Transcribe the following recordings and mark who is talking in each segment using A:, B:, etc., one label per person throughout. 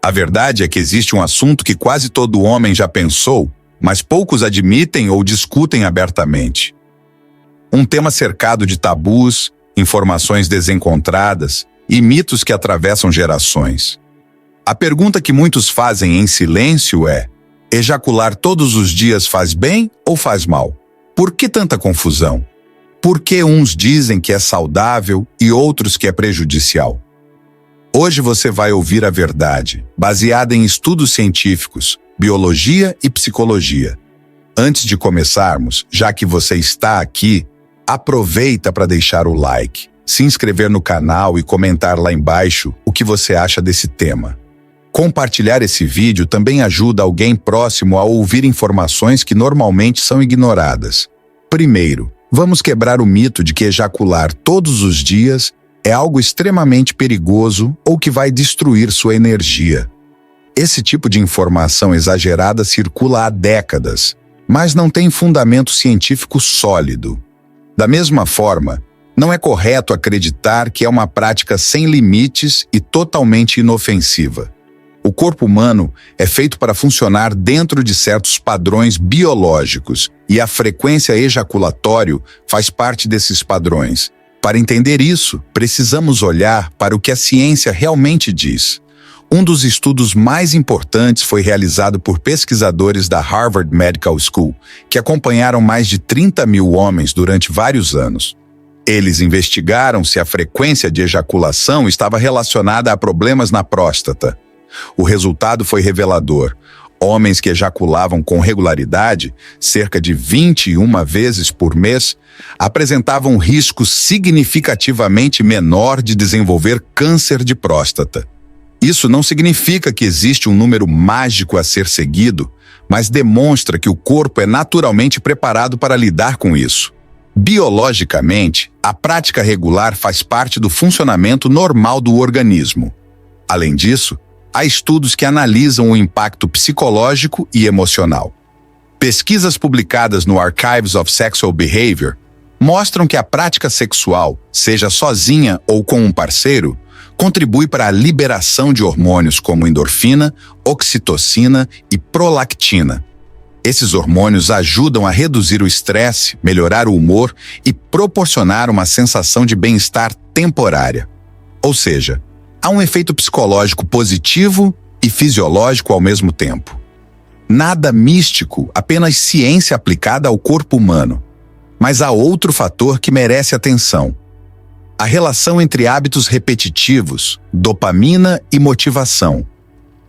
A: A verdade é que existe um assunto que quase todo homem já pensou, mas poucos admitem ou discutem abertamente. Um tema cercado de tabus, informações desencontradas e mitos que atravessam gerações. A pergunta que muitos fazem em silêncio é: ejacular todos os dias faz bem ou faz mal? Por que tanta confusão? Por que uns dizem que é saudável e outros que é prejudicial? Hoje você vai ouvir a verdade, baseada em estudos científicos, biologia e psicologia. Antes de começarmos, já que você está aqui, aproveita para deixar o like, se inscrever no canal e comentar lá embaixo o que você acha desse tema. Compartilhar esse vídeo também ajuda alguém próximo a ouvir informações que normalmente são ignoradas. Primeiro, vamos quebrar o mito de que ejacular todos os dias é algo extremamente perigoso ou que vai destruir sua energia. Esse tipo de informação exagerada circula há décadas, mas não tem fundamento científico sólido. Da mesma forma, não é correto acreditar que é uma prática sem limites e totalmente inofensiva. O corpo humano é feito para funcionar dentro de certos padrões biológicos e a frequência ejaculatória faz parte desses padrões. Para entender isso, precisamos olhar para o que a ciência realmente diz. Um dos estudos mais importantes foi realizado por pesquisadores da Harvard Medical School, que acompanharam mais de 30 mil homens durante vários anos. Eles investigaram se a frequência de ejaculação estava relacionada a problemas na próstata. O resultado foi revelador. Homens que ejaculavam com regularidade, cerca de 21 vezes por mês, apresentavam um risco significativamente menor de desenvolver câncer de próstata. Isso não significa que existe um número mágico a ser seguido, mas demonstra que o corpo é naturalmente preparado para lidar com isso. Biologicamente, a prática regular faz parte do funcionamento normal do organismo. Além disso, há estudos que analisam o impacto psicológico e emocional. Pesquisas publicadas no Archives of Sexual Behavior mostram que a prática sexual, seja sozinha ou com um parceiro, contribui para a liberação de hormônios como endorfina, oxitocina e prolactina. Esses hormônios ajudam a reduzir o estresse, melhorar o humor e proporcionar uma sensação de bem-estar temporária. Ou seja, há um efeito psicológico positivo e fisiológico ao mesmo tempo. Nada místico, apenas ciência aplicada ao corpo humano. Mas há outro fator que merece atenção: a relação entre hábitos repetitivos, dopamina e motivação.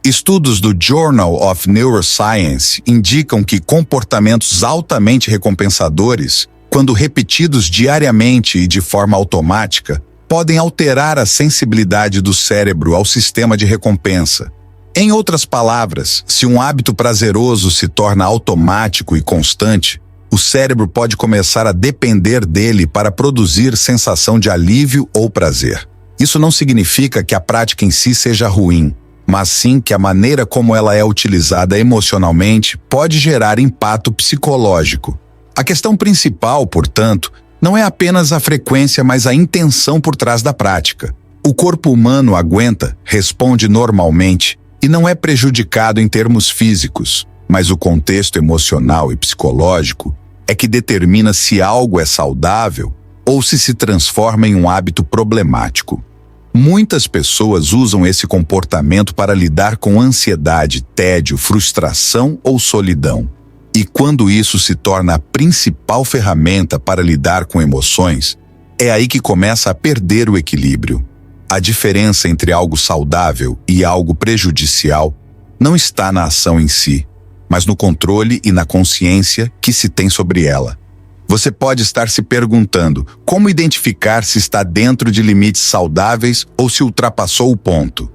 A: Estudos do Journal of Neuroscience indicam que comportamentos altamente recompensadores, quando repetidos diariamente e de forma automática, podem alterar a sensibilidade do cérebro ao sistema de recompensa. Em outras palavras, se um hábito prazeroso se torna automático e constante, o cérebro pode começar a depender dele para produzir sensação de alívio ou prazer. Isso não significa que a prática em si seja ruim, mas sim que a maneira como ela é utilizada emocionalmente pode gerar impacto psicológico. A questão principal, portanto, não é apenas a frequência, mas a intenção por trás da prática. O corpo humano aguenta, responde normalmente e não é prejudicado em termos físicos, mas o contexto emocional e psicológico é que determina se algo é saudável ou se transforma em um hábito problemático. Muitas pessoas usam esse comportamento para lidar com ansiedade, tédio, frustração ou solidão. E quando isso se torna a principal ferramenta para lidar com emoções, é aí que começa a perder o equilíbrio. A diferença entre algo saudável e algo prejudicial não está na ação em si, mas no controle e na consciência que se tem sobre ela. Você pode estar se perguntando como identificar se está dentro de limites saudáveis ou se ultrapassou o ponto.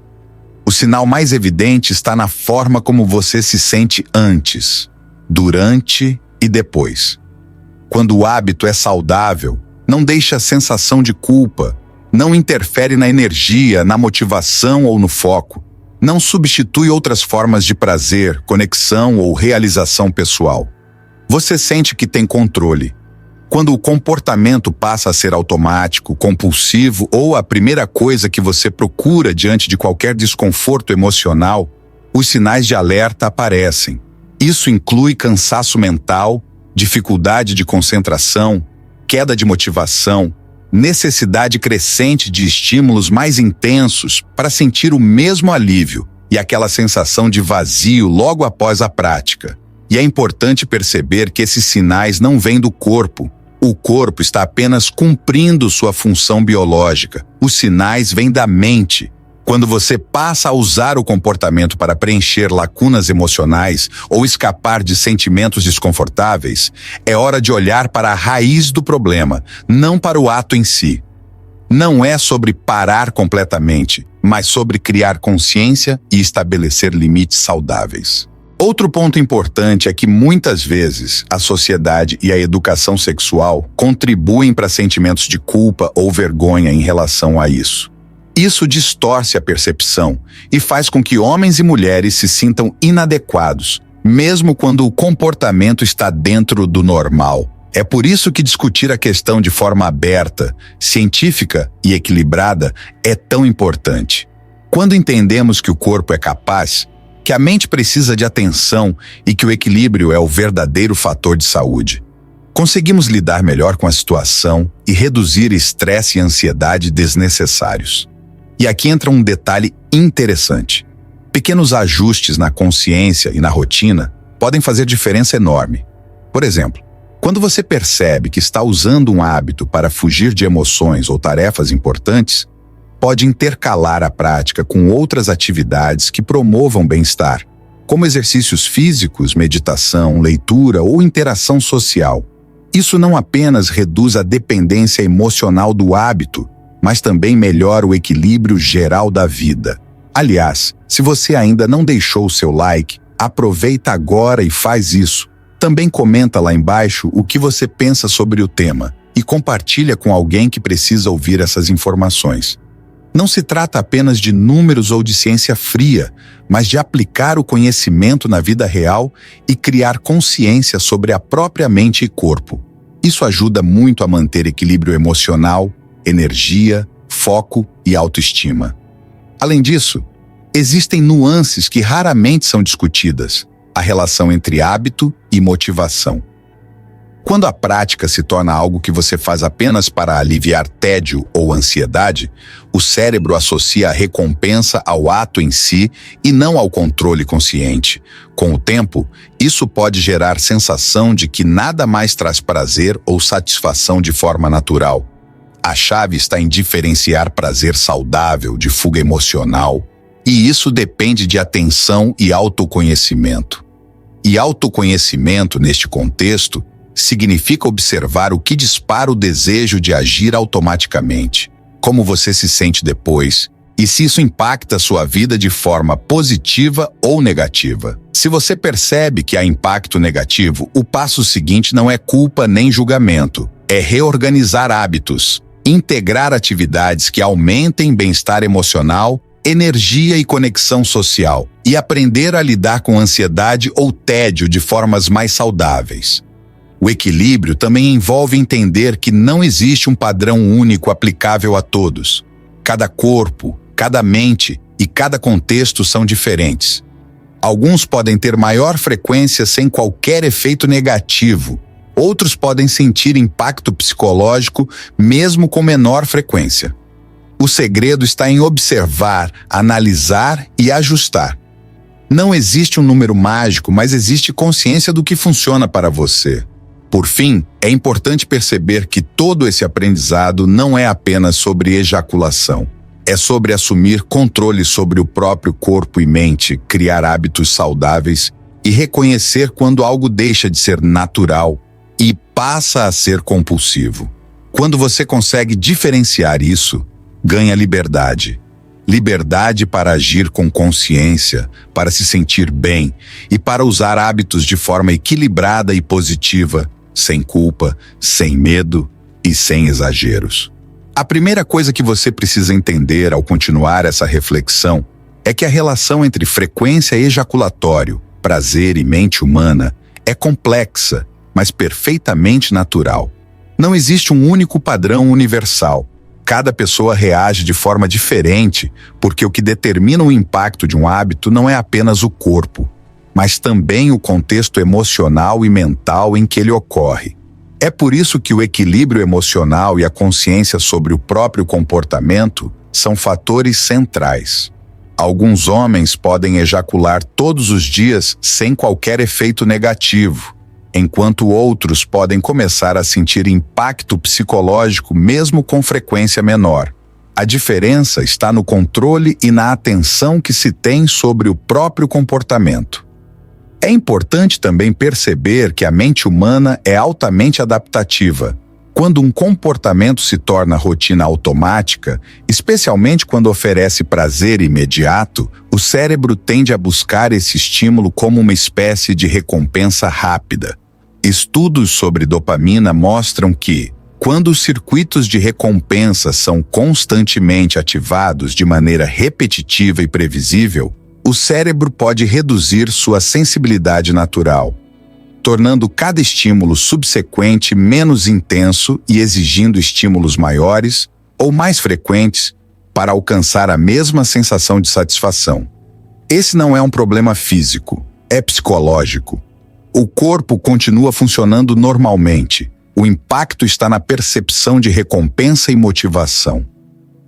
A: O sinal mais evidente está na forma como você se sente antes, durante e depois. Quando o hábito é saudável, não deixa a sensação de culpa, não interfere na energia, na motivação ou no foco, não substitui outras formas de prazer, conexão ou realização pessoal. Você sente que tem controle. Quando o comportamento passa a ser automático, compulsivo ou a primeira coisa que você procura diante de qualquer desconforto emocional, os sinais de alerta aparecem. Isso inclui cansaço mental, dificuldade de concentração, queda de motivação, necessidade crescente de estímulos mais intensos para sentir o mesmo alívio e aquela sensação de vazio logo após a prática. E é importante perceber que esses sinais não vêm do corpo. O corpo está apenas cumprindo sua função biológica. Os sinais vêm da mente. Quando você passa a usar o comportamento para preencher lacunas emocionais ou escapar de sentimentos desconfortáveis, é hora de olhar para a raiz do problema, não para o ato em si. Não é sobre parar completamente, mas sobre criar consciência e estabelecer limites saudáveis. Outro ponto importante é que muitas vezes a sociedade e a educação sexual contribuem para sentimentos de culpa ou vergonha em relação a isso. Isso distorce a percepção e faz com que homens e mulheres se sintam inadequados, mesmo quando o comportamento está dentro do normal. É por isso que discutir a questão de forma aberta, científica e equilibrada é tão importante. Quando entendemos que o corpo é capaz, que a mente precisa de atenção e que o equilíbrio é o verdadeiro fator de saúde, conseguimos lidar melhor com a situação e reduzir estresse e ansiedade desnecessários. E aqui entra um detalhe interessante. Pequenos ajustes na consciência e na rotina podem fazer diferença enorme. Por exemplo, quando você percebe que está usando um hábito para fugir de emoções ou tarefas importantes, pode intercalar a prática com outras atividades que promovam bem-estar, como exercícios físicos, meditação, leitura ou interação social. Isso não apenas reduz a dependência emocional do hábito, mas também melhora o equilíbrio geral da vida. Aliás, se você ainda não deixou o seu like, aproveita agora e faz isso. Também comenta lá embaixo o que você pensa sobre o tema e compartilha com alguém que precisa ouvir essas informações. Não se trata apenas de números ou de ciência fria, mas de aplicar o conhecimento na vida real e criar consciência sobre a própria mente e corpo. Isso ajuda muito a manter equilíbrio emocional, energia, foco e autoestima. Além disso, existem nuances que raramente são discutidas: a relação entre hábito e motivação. Quando a prática se torna algo que você faz apenas para aliviar tédio ou ansiedade, o cérebro associa a recompensa ao ato em si e não ao controle consciente. Com o tempo, isso pode gerar sensação de que nada mais traz prazer ou satisfação de forma natural. A chave está em diferenciar prazer saudável de fuga emocional, e isso depende de atenção e autoconhecimento. E autoconhecimento, neste contexto, significa observar o que dispara o desejo de agir automaticamente, como você se sente depois, e se isso impacta sua vida de forma positiva ou negativa. Se você percebe que há impacto negativo, o passo seguinte não é culpa nem julgamento, é reorganizar hábitos, integrar atividades que aumentem bem-estar emocional, energia e conexão social, e aprender a lidar com ansiedade ou tédio de formas mais saudáveis. O equilíbrio também envolve entender que não existe um padrão único aplicável a todos. Cada corpo, cada mente e cada contexto são diferentes. Alguns podem ter maior frequência sem qualquer efeito negativo. Outros podem sentir impacto psicológico mesmo com menor frequência. O segredo está em observar, analisar e ajustar. Não existe um número mágico, mas existe consciência do que funciona para você. Por fim, é importante perceber que todo esse aprendizado não é apenas sobre ejaculação. É sobre assumir controle sobre o próprio corpo e mente, criar hábitos saudáveis e reconhecer quando algo deixa de ser natural e passa a ser compulsivo. Quando você consegue diferenciar isso, ganha liberdade. Liberdade para agir com consciência, para se sentir bem e para usar hábitos de forma equilibrada e positiva, sem culpa, sem medo e sem exageros. A primeira coisa que você precisa entender ao continuar essa reflexão é que a relação entre frequência ejaculatório, prazer e mente humana é complexa, mas perfeitamente natural. Não existe um único padrão universal. Cada pessoa reage de forma diferente, porque o que determina o impacto de um hábito não é apenas o corpo, mas também o contexto emocional e mental em que ele ocorre. É por isso que o equilíbrio emocional e a consciência sobre o próprio comportamento são fatores centrais. Alguns homens podem ejacular todos os dias sem qualquer efeito negativo, enquanto outros podem começar a sentir impacto psicológico mesmo com frequência menor. A diferença está no controle e na atenção que se tem sobre o próprio comportamento. É importante também perceber que a mente humana é altamente adaptativa. Quando um comportamento se torna rotina automática, especialmente quando oferece prazer imediato, o cérebro tende a buscar esse estímulo como uma espécie de recompensa rápida. Estudos sobre dopamina mostram que, quando os circuitos de recompensa são constantemente ativados de maneira repetitiva e previsível, o cérebro pode reduzir sua sensibilidade natural, tornando cada estímulo subsequente menos intenso e exigindo estímulos maiores ou mais frequentes para alcançar a mesma sensação de satisfação. Esse não é um problema físico, é psicológico. O corpo continua funcionando normalmente. O impacto está na percepção de recompensa e motivação.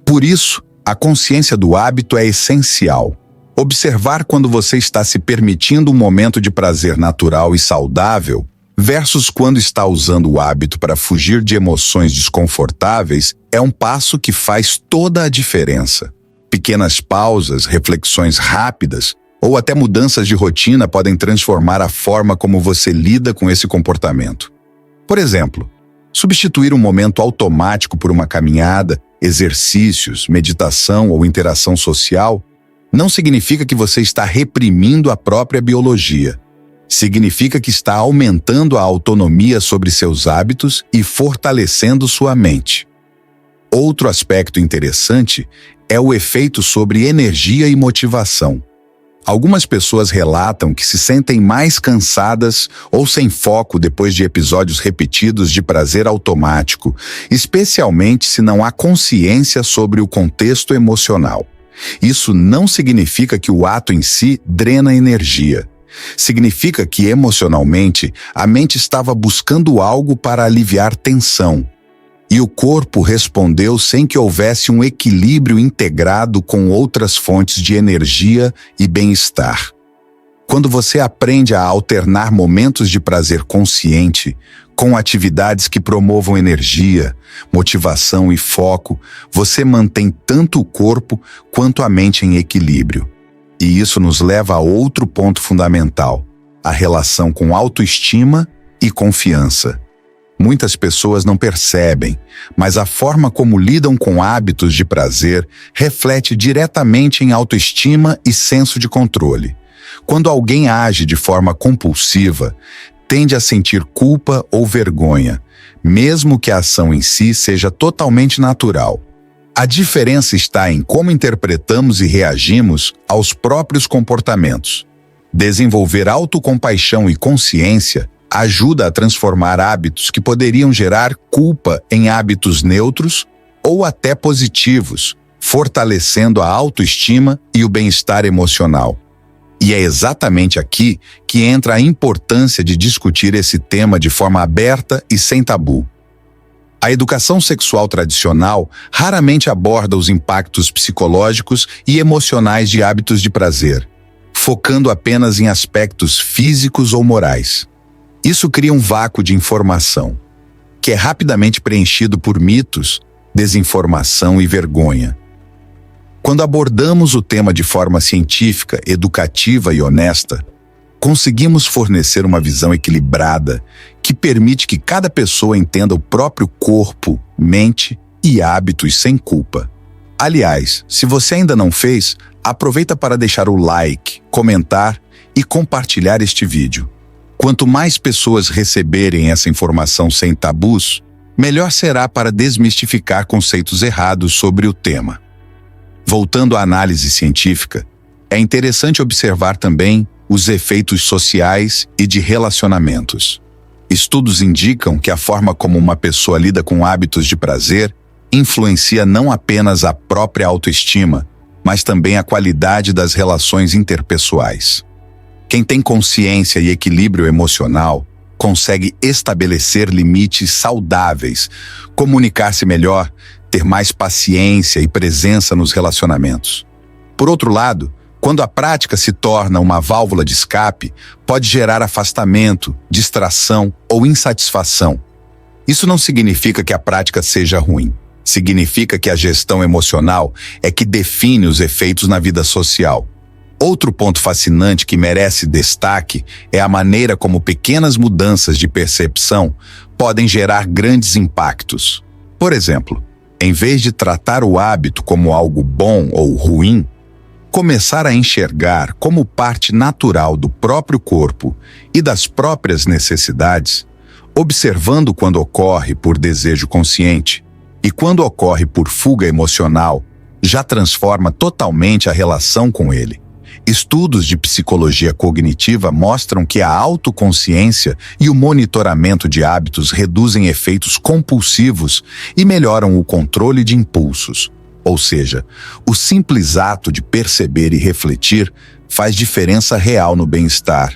A: Por isso, a consciência do hábito é essencial. Observar quando você está se permitindo um momento de prazer natural e saudável versus quando está usando o hábito para fugir de emoções desconfortáveis é um passo que faz toda a diferença. Pequenas pausas, reflexões rápidas ou até mudanças de rotina podem transformar a forma como você lida com esse comportamento. Por exemplo, substituir um momento automático por uma caminhada, exercícios, meditação ou interação social não significa que você está reprimindo a própria biologia. Significa que está aumentando a autonomia sobre seus hábitos e fortalecendo sua mente. Outro aspecto interessante é o efeito sobre energia e motivação. Algumas pessoas relatam que se sentem mais cansadas ou sem foco depois de episódios repetidos de prazer automático, especialmente se não há consciência sobre o contexto emocional. Isso não significa que o ato em si drena energia. Significa que, emocionalmente, a mente estava buscando algo para aliviar tensão. E o corpo respondeu sem que houvesse um equilíbrio integrado com outras fontes de energia e bem-estar. Quando você aprende a alternar momentos de prazer consciente com atividades que promovam energia, motivação e foco, você mantém tanto o corpo quanto a mente em equilíbrio. E isso nos leva a outro ponto fundamental: a relação com autoestima e confiança. Muitas pessoas não percebem, mas a forma como lidam com hábitos de prazer reflete diretamente em autoestima e senso de controle. Quando alguém age de forma compulsiva, tende a sentir culpa ou vergonha, mesmo que a ação em si seja totalmente natural. A diferença está em como interpretamos e reagimos aos próprios comportamentos. Desenvolver autocompaixão e consciência ajuda a transformar hábitos que poderiam gerar culpa em hábitos neutros ou até positivos, fortalecendo a autoestima e o bem-estar emocional. E é exatamente aqui que entra a importância de discutir esse tema de forma aberta e sem tabu. A educação sexual tradicional raramente aborda os impactos psicológicos e emocionais de hábitos de prazer, focando apenas em aspectos físicos ou morais. Isso cria um vácuo de informação, que é rapidamente preenchido por mitos, desinformação e vergonha. Quando abordamos o tema de forma científica, educativa e honesta, conseguimos fornecer uma visão equilibrada que permite que cada pessoa entenda o próprio corpo, mente e hábitos sem culpa. Aliás, se você ainda não fez, aproveita para deixar o like, comentar e compartilhar este vídeo. Quanto mais pessoas receberem essa informação sem tabus, melhor será para desmistificar conceitos errados sobre o tema. Voltando à análise científica, é interessante observar também os efeitos sociais e de relacionamentos. Estudos indicam que a forma como uma pessoa lida com hábitos de prazer influencia não apenas a própria autoestima, mas também a qualidade das relações interpessoais. Quem tem consciência e equilíbrio emocional consegue estabelecer limites saudáveis, comunicar-se melhor, ter mais paciência e presença nos relacionamentos. Por outro lado, quando a prática se torna uma válvula de escape, pode gerar afastamento, distração ou insatisfação. Isso não significa que a prática seja ruim. Significa que a gestão emocional é que define os efeitos na vida social. Outro ponto fascinante que merece destaque é a maneira como pequenas mudanças de percepção podem gerar grandes impactos. Por exemplo, em vez de tratar o hábito como algo bom ou ruim, começar a enxergar como parte natural do próprio corpo e das próprias necessidades, observando quando ocorre por desejo consciente e quando ocorre por fuga emocional, já transforma totalmente a relação com ele. Estudos de psicologia cognitiva mostram que a autoconsciência e o monitoramento de hábitos reduzem efeitos compulsivos e melhoram o controle de impulsos. Ou seja, o simples ato de perceber e refletir faz diferença real no bem-estar.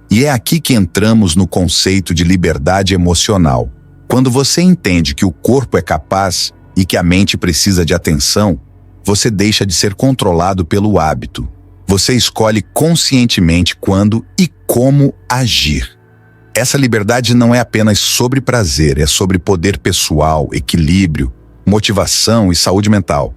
A: E é aqui que entramos no conceito de liberdade emocional. Quando você entende que o corpo é capaz e que a mente precisa de atenção, você deixa de ser controlado pelo hábito. Você escolhe conscientemente quando e como agir. Essa liberdade não é apenas sobre prazer, é sobre poder pessoal, equilíbrio, motivação e saúde mental.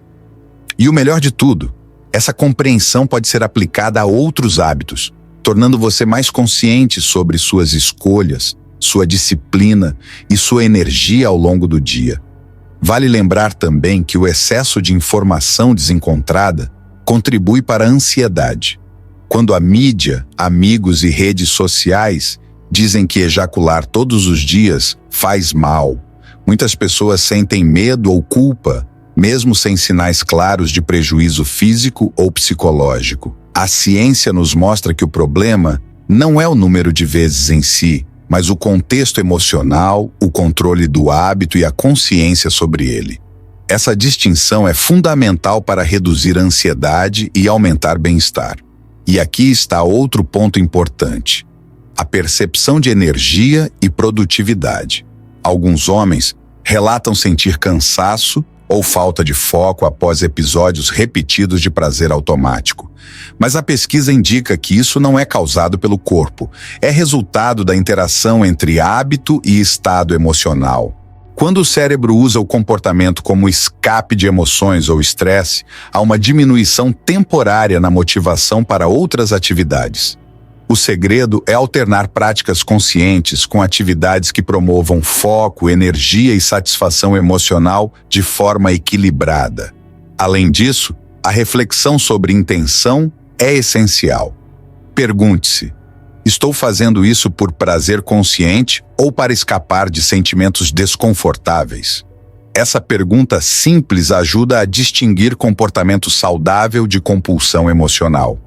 A: E o melhor de tudo, essa compreensão pode ser aplicada a outros hábitos, tornando você mais consciente sobre suas escolhas, sua disciplina e sua energia ao longo do dia. Vale lembrar também que o excesso de informação desencontrada contribui para a ansiedade. Quando a mídia, amigos e redes sociais dizem que ejacular todos os dias faz mal, muitas pessoas sentem medo ou culpa, mesmo sem sinais claros de prejuízo físico ou psicológico. A ciência nos mostra que o problema não é o número de vezes em si, mas o contexto emocional, o controle do hábito e a consciência sobre ele. Essa distinção é fundamental para reduzir a ansiedade e aumentar bem-estar. E aqui está outro ponto importante: a percepção de energia e produtividade. Alguns homens relatam sentir cansaço ou falta de foco após episódios repetidos de prazer automático. Mas a pesquisa indica que isso não é causado pelo corpo, é resultado da interação entre hábito e estado emocional. Quando o cérebro usa o comportamento como escape de emoções ou estresse, há uma diminuição temporária na motivação para outras atividades. O segredo é alternar práticas conscientes com atividades que promovam foco, energia e satisfação emocional de forma equilibrada. Além disso, a reflexão sobre intenção é essencial. Pergunte-se: estou fazendo isso por prazer consciente ou para escapar de sentimentos desconfortáveis? Essa pergunta simples ajuda a distinguir comportamento saudável de compulsão emocional.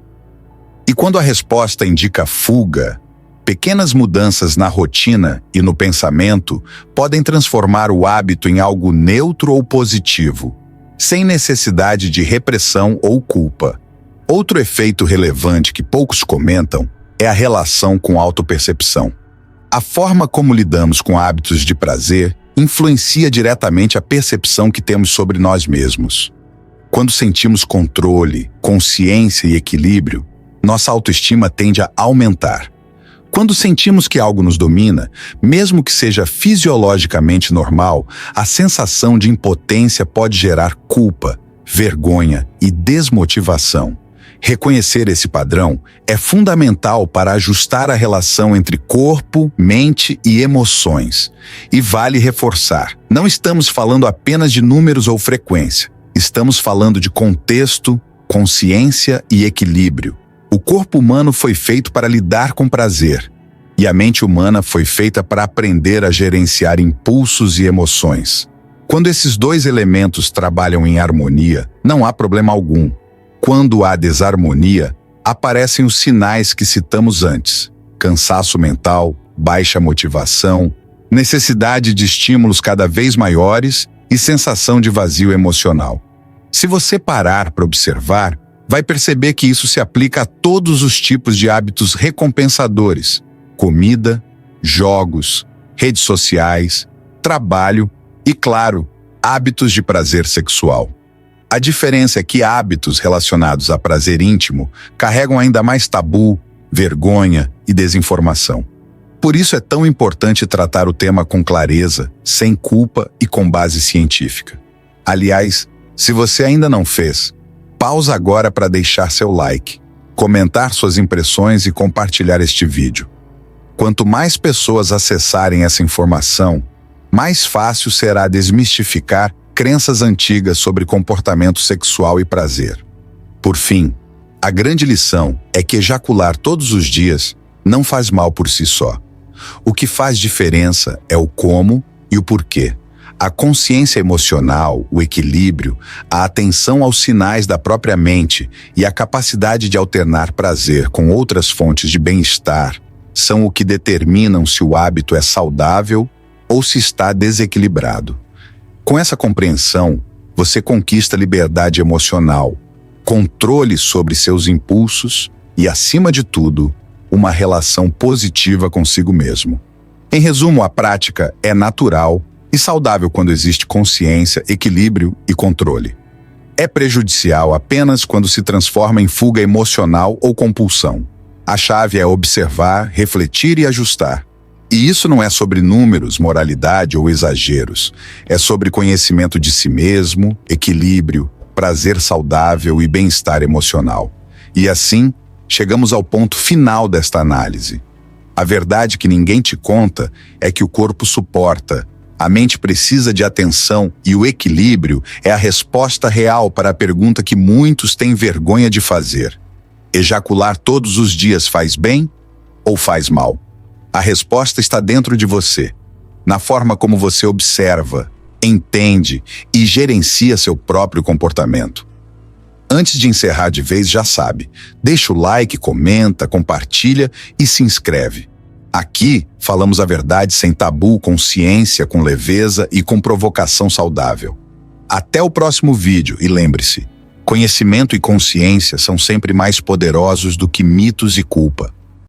A: E quando a resposta indica fuga, pequenas mudanças na rotina e no pensamento podem transformar o hábito em algo neutro ou positivo, sem necessidade de repressão ou culpa. Outro efeito relevante que poucos comentam é a relação com autopercepção. A forma como lidamos com hábitos de prazer influencia diretamente a percepção que temos sobre nós mesmos. Quando sentimos controle, consciência e equilíbrio, nossa autoestima tende a aumentar. Quando sentimos que algo nos domina, mesmo que seja fisiologicamente normal, a sensação de impotência pode gerar culpa, vergonha e desmotivação. Reconhecer esse padrão é fundamental para ajustar a relação entre corpo, mente e emoções. E vale reforçar: não estamos falando apenas de números ou frequência. Estamos falando de contexto, consciência e equilíbrio. O corpo humano foi feito para lidar com prazer, e a mente humana foi feita para aprender a gerenciar impulsos e emoções. Quando esses dois elementos trabalham em harmonia, não há problema algum. Quando há desarmonia, aparecem os sinais que citamos antes: cansaço mental, baixa motivação, necessidade de estímulos cada vez maiores e sensação de vazio emocional. Se você parar para observar, vai perceber que isso se aplica a todos os tipos de hábitos recompensadores: comida, jogos, redes sociais, trabalho e, claro, hábitos de prazer sexual. A diferença é que hábitos relacionados a prazer íntimo carregam ainda mais tabu, vergonha e desinformação. Por isso é tão importante tratar o tema com clareza, sem culpa e com base científica. Aliás, se você ainda não fez, pausa agora para deixar seu like, comentar suas impressões e compartilhar este vídeo. Quanto mais pessoas acessarem essa informação, mais fácil será desmistificar crenças antigas sobre comportamento sexual e prazer. Por fim, a grande lição é que ejacular todos os dias não faz mal por si só. O que faz diferença é o como e o porquê. A consciência emocional, o equilíbrio, a atenção aos sinais da própria mente e a capacidade de alternar prazer com outras fontes de bem-estar são o que determinam se o hábito é saudável ou se está desequilibrado. Com essa compreensão, você conquista liberdade emocional, controle sobre seus impulsos e, acima de tudo, uma relação positiva consigo mesmo. Em resumo, a prática é natural e saudável quando existe consciência, equilíbrio e controle. É prejudicial apenas quando se transforma em fuga emocional ou compulsão. A chave é observar, refletir e ajustar. E isso não é sobre números, moralidade ou exageros. É sobre conhecimento de si mesmo, equilíbrio, prazer saudável e bem-estar emocional. E assim, chegamos ao ponto final desta análise. A verdade que ninguém te conta é que o corpo suporta, a mente precisa de atenção e o equilíbrio é a resposta real para a pergunta que muitos têm vergonha de fazer. Ejacular todos os dias faz bem ou faz mal? A resposta está dentro de você, na forma como você observa, entende e gerencia seu próprio comportamento. Antes de encerrar de vez, já sabe, deixa o like, comenta, compartilha e se inscreve. Aqui falamos a verdade sem tabu, com ciência, com leveza e com provocação saudável. Até o próximo vídeo e lembre-se, conhecimento e consciência são sempre mais poderosos do que mitos e culpa.